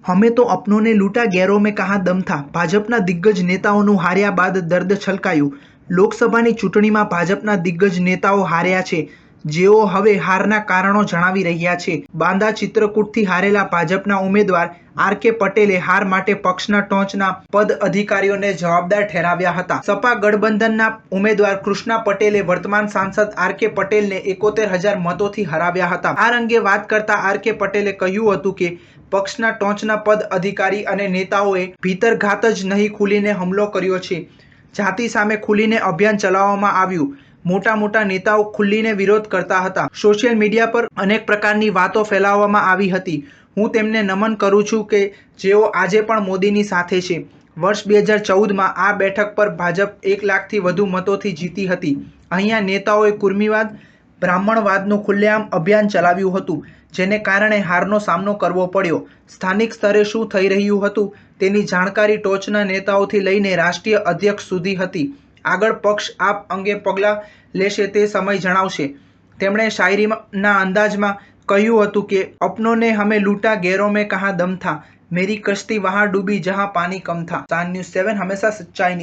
हमें तो अपनों ने लूटा गैरों में कहा दम था। ભાજપના દિગ્ગજ નેતાઓનું હાર્યા બાદ દર્દ છલકાયું। લોકસભાની ચૂંટણીમાં ભાજપના દિગ્ગજ નેતાઓ હાર્યા છે, જેઓ હવે હારના કારણો જણાવી રહ્યા છે। બાંદા ચિત્રકૂટથી હારેલા ભાજપના ઉમેદવાર આર.કે. પટેલે હાર માટે પક્ષના ટોચના પદ અધિકારીઓને જવાબદાર ઠેરાવ્યા હતા। સપા ગઠબંધનના ઉમેદવાર કૃષ્ણા પટેલે વર્તમાન સાંસદ આર.કે. પટેલને 71,000 મતોથી હરાવ્યા હતા। આ અંગે વાત કરતા આર.કે. પટેલે કહ્યું હતું કે પક્ષના ટોચના પદ અધિકારી અને નેતાઓએ ભીતરઘાત જ નહીં ખુલીને હુમલો કર્યો છે। જાતિ સામે ખુલીને અભિયાન ચલાવવામાં આવ્યું। મોટા મોટા નેતાઓ ખુલીને વિરોધ કરતા હતા। સોશિયલ મીડિયા પર અનેક પ્રકારની વાતો ફેલાવવામાં આવી હતી। હું તેમને નમન કરું છું કે જેઓ આજે પણ મોદીની સાથે છે। વર્ષ 2014માં આ બેઠક પર ભાજપ 1 લાખથી વધુ મતોથી જીતી હતી। અહીંયા નેતાઓએ કુર્મીવાદ, બ્રાહ્મણવાદનું ખુલ્લેઆમ અભિયાન ચલાવ્યું હતું, જેને કારણે હારનો સામનો કરવો પડ્યો। સ્થાનિક સ્તરે શું થઈ રહ્યું હતું તેની જાણકારી ટોચના નેતાઓથી લઈને રાષ્ટ્રીય અધ્યક્ષ સુધી હતી। આગળ પક્ષ આ અંગે પગલાં લેશે તે સમય જણાવશે। તેમણે શાયરીના અંદાજમાં કહ્યું હતું કે અપનોं ने हमें लूटा गैरों में कहा दम था, मेरी कश्ती वहां डूबी जहां पानी कम था। सान न्यूज़ 7 हमेशा सच्चाई